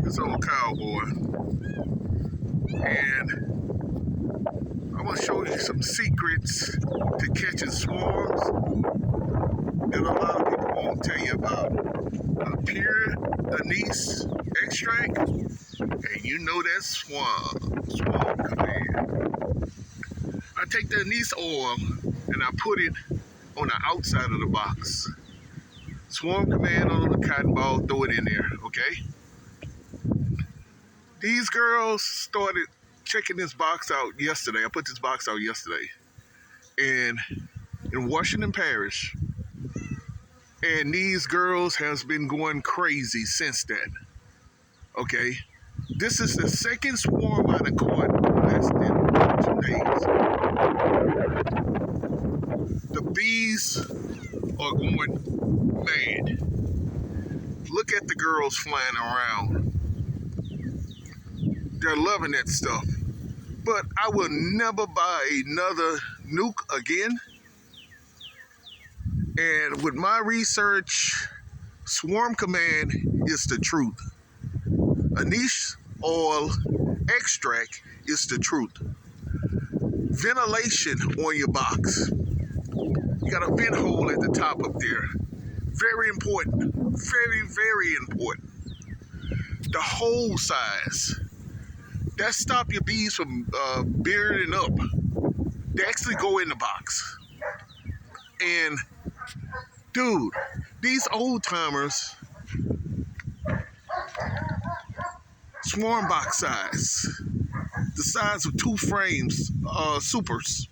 this old cowboy, and I'm gonna show you some secrets to catching swarms that a lot of people won't tell you about. Pure anise extract, and you know that swarm command. I take the anise oil and I put it on the outside of the box. Swarm command on the cotton ball, throw it in there, okay? These girls started checking this box out yesterday. I put this box out yesterday. And in Washington Parish. And these girls has been going crazy since then. Okay? This is the second swarm I done caught in less than 2 days. The bees are going mad. Look at the girls flying around. They're loving that stuff. But I will never buy another nuke again. And with my research, Swarm Command is the truth. Anise oil extract is the truth. Ventilation on your box. You got a vent hole at the top up there. Very important. Very, very important. The hole size. That stop your bees from bearding up. They actually go in the box. And dude, these old timers, swarm box size, the size of 2 frames, supers.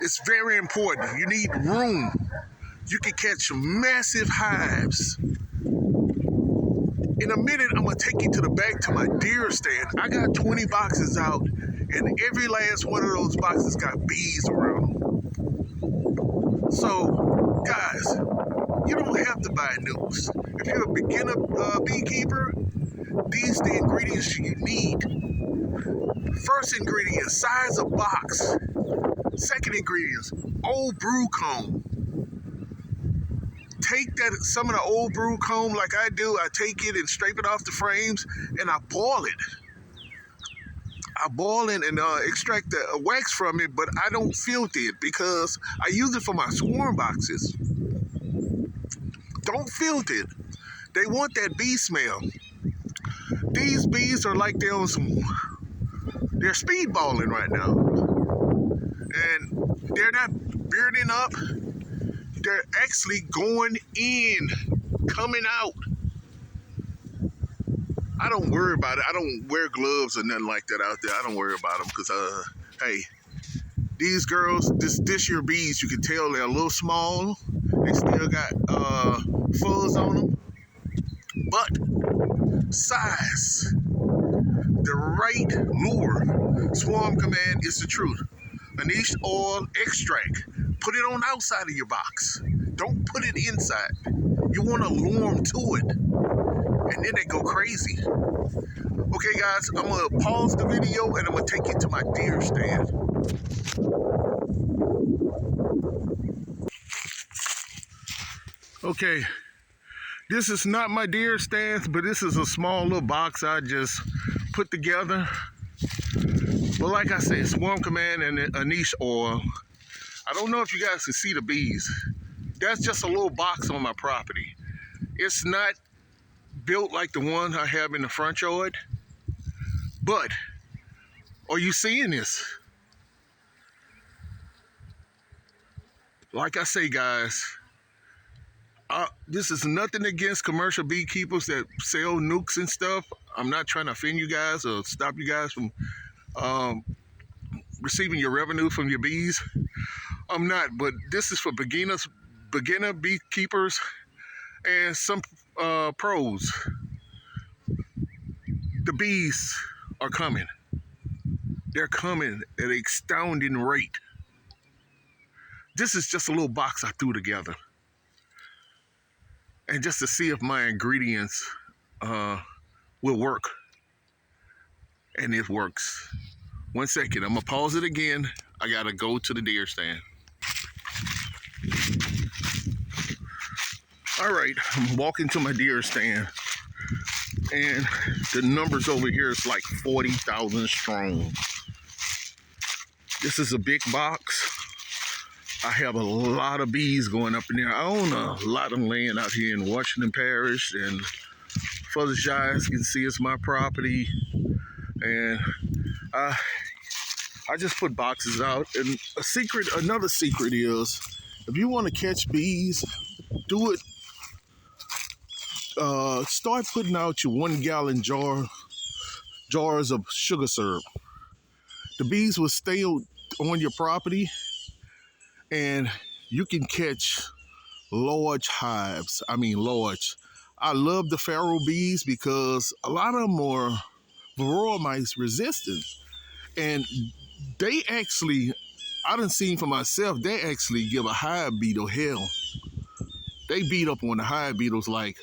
It's very important. You need room. You can catch massive hives. In a minute, I'm gonna take you to the back to my deer stand. I got 20 boxes out, and every last one of those boxes got bees around them. So, guys, you don't have to buy nukes. If you're a beginner beekeeper, these are the ingredients you need. First ingredient, size of box. Second ingredients, old brew comb. Take some of the old brew comb like I do. I take it and scrape it off the frames, and I boil it. I boil it and extract the wax from it, but I don't filter it because I use it for my swarm boxes. Don't filter it. They want that bee smell. These bees are like they're speedballing right now. And they're not bearding up. They're actually going in, coming out. I don't worry about it. I don't wear gloves or nothing like that out there. I don't worry about them because, hey, these girls, this year bees, you can tell they're a little small. They still got fuzz on them. But size, the right lure, Swarm Command is the truth. Anise oil extract. Put it on the outside of your box. Don't put it inside. You want to lure them to it. And then they go crazy. Okay, guys, I'm going to pause the video and I'm going to take you to my deer stand. Okay, this is not my deer stand, but this is a small little box I just put together. But like I said, Swarm Command and anise oil. I don't know if you guys can see the bees. That's just a little box on my property. It's not built like the one I have in the front yard. But, are you seeing this? Like I say, guys, this is nothing against commercial beekeepers that sell nukes and stuff. I'm not trying to offend you guys or stop you guys from receiving your revenue from your bees. I'm not, but this is for beginner beekeepers and some pros. The bees are coming. They're coming at an astounding rate. This is just a little box I threw together. And just to see if my ingredients will work. And it works. 1 second, I'm gonna pause it again. I gotta go to the deer stand. All right, I'm walking to my deer stand. And the numbers over here is like 40,000 strong. This is a big box. I have a lot of bees going up in there. I own a lot of land out here in Washington Parish, and for the guys can see it's my property. And I just put boxes out. And another secret is, if you want to catch bees, do it. Start putting out your 1 gallon jars of sugar syrup. The bees will stay on your property, and you can catch large hives. I mean large. I love the pharaoh bees because a lot of them are varroa mites resistant, and they actually, I done seen for myself, they actually give a hive beetle hell. They beat up on the hive beetles like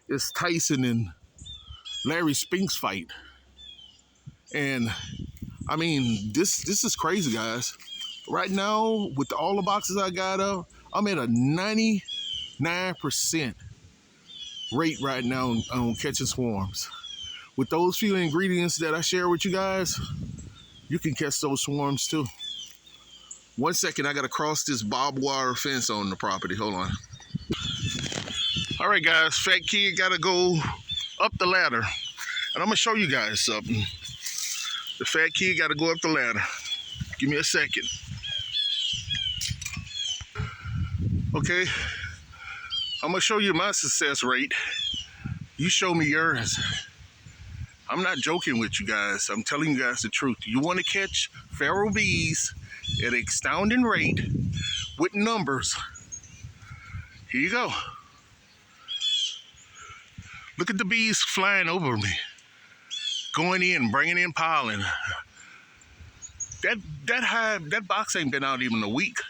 it's Tyson and Larry Spink's fight. And I mean, this is crazy, guys. Right now, with all the boxes I got up, I'm at a 99% rate right now on catching swarms. With those few ingredients that I share with you guys, you can catch those swarms too. 1 second, I gotta cross this barbed wire fence on the property. Hold on. All right, guys, fat kid gotta go up the ladder. And I'm gonna show you guys something. The fat kid gotta go up the ladder. Give me a second. Okay, I'm gonna show you my success rate. You show me yours. I'm not joking with you guys. I'm telling you guys the truth. You wanna catch pharaoh bees at an astounding rate with numbers. Here you go. Look at the bees flying over me, going in, bringing in pollen. That box ain't been out even a week.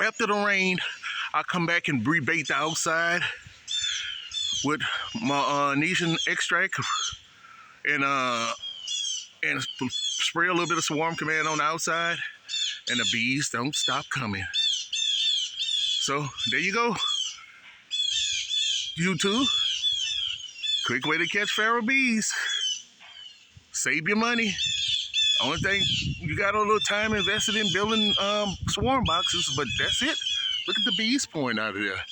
After the rain, I come back and rebait the outside with my Nesian extract and spray a little bit of Swarm Command on the outside, and the bees don't stop coming. So there you go. YouTube, quick way to catch pharaoh bees. Save your money. Only thing, you got a little time invested in building swarm boxes, but that's it. Look at the bees pouring out of there.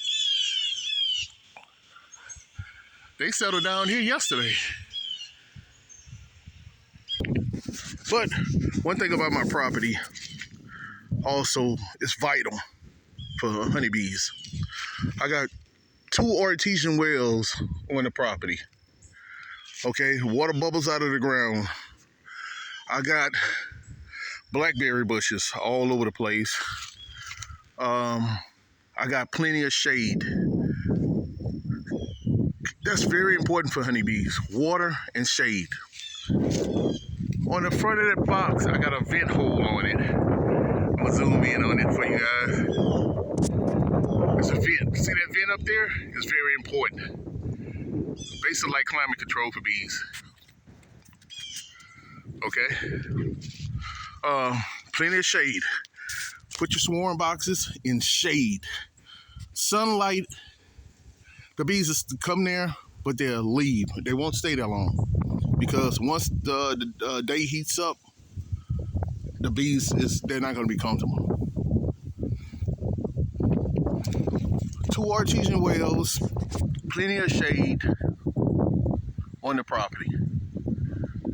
They settled down here yesterday. But one thing about my property also is vital for honeybees. I got 2 artesian wells on the property. Okay, water bubbles out of the ground. I got blackberry bushes all over the place. I got plenty of shade. That's very important for honeybees, water and shade. On the front of that box, I got a vent hole on it. I'm gonna zoom in on it for you guys. There's a vent. See that vent up there? It's very important. Basically like climate control for bees. Okay? Plenty of shade. Put your swarm boxes in shade. Sunlight, the bees will come there, but they'll leave. They won't stay there long. Because once the day heats up, the bees, they're not going to be comfortable. 2 artesian wells, plenty of shade on the property.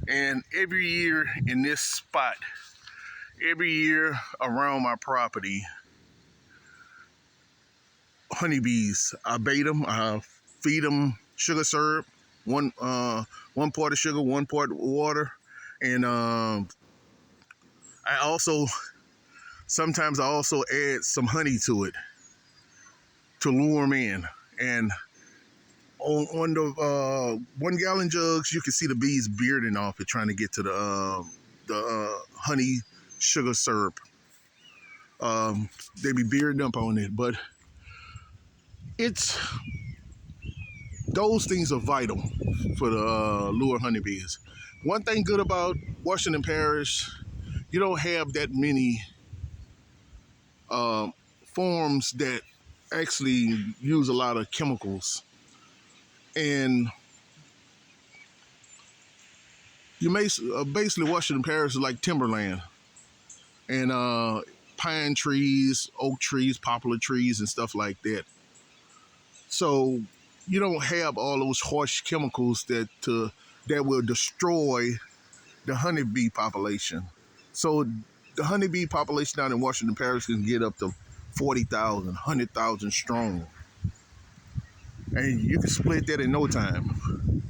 And every year in this spot, every year around my property, honeybees, I bait them, I feed them sugar syrup, one part of sugar, 1 part water, and I also sometimes add some honey to it to lure them in. And on the 1 gallon jugs, you can see the bees bearding off it, trying to get to the honey sugar syrup. They be bearding up on it, but those things are vital for the lure honeybees. One thing good about Washington Parish, you don't have that many farms that actually use a lot of chemicals. And You may basically Washington Parish is like timberland, and pine trees, oak trees, poplar trees, and stuff like that. So you don't have all those harsh chemicals that will destroy the honeybee population. So the honeybee population down in Washington Parish can get up to 40,000, 100,000 strong. And you can split that in no time.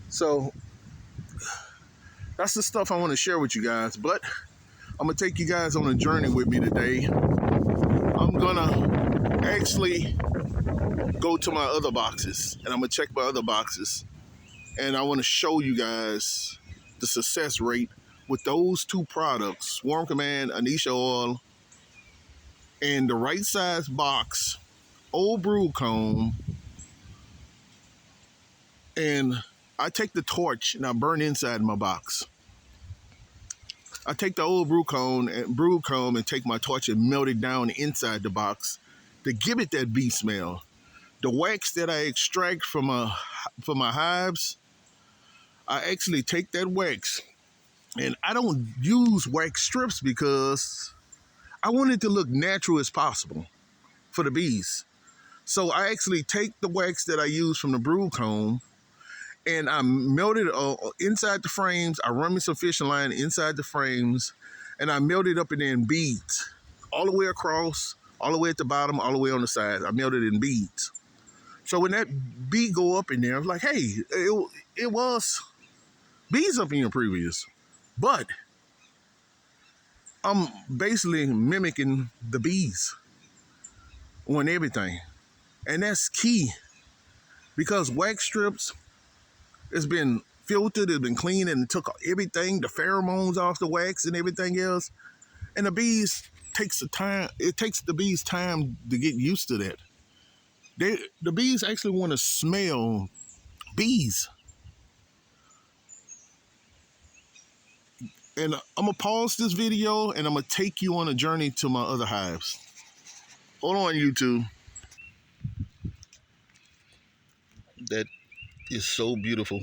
So that's the stuff I want to share with you guys. But I'm going to take you guys on a journey with me today. I'm going to actually go to my other boxes, and I'm going to check my other boxes. And I want to show you guys the success rate with those two products, Swarm Command, Anisha Oil, and the right size box, old brew comb. And I take the torch and I burn inside my box. I take the old brew comb and take my torch and melt it down inside the box to give it that bee smell. The wax that I extract from my hives, I actually take that wax, and I don't use wax strips because I want it to look natural as possible for the bees. So I actually take the wax that I use from the brew comb and I melt it inside the frames. I run me some fishing line inside the frames, and I melt it up in beads all the way across, all the way at the bottom, all the way on the side. I melt it in beads. So when that bee go up in there, I was like, hey, it was bees up in your previous, but I'm basically mimicking the bees on everything. And that's key, because wax strips, it's been filtered, it's been cleaned, and it took everything, the pheromones off the wax and everything else. And the bees it takes the bees time to get used to that. The bees actually want to smell bees. And I'm gonna pause this video and I'm gonna take you on a journey to my other hives. Hold on, YouTube. That is so beautiful.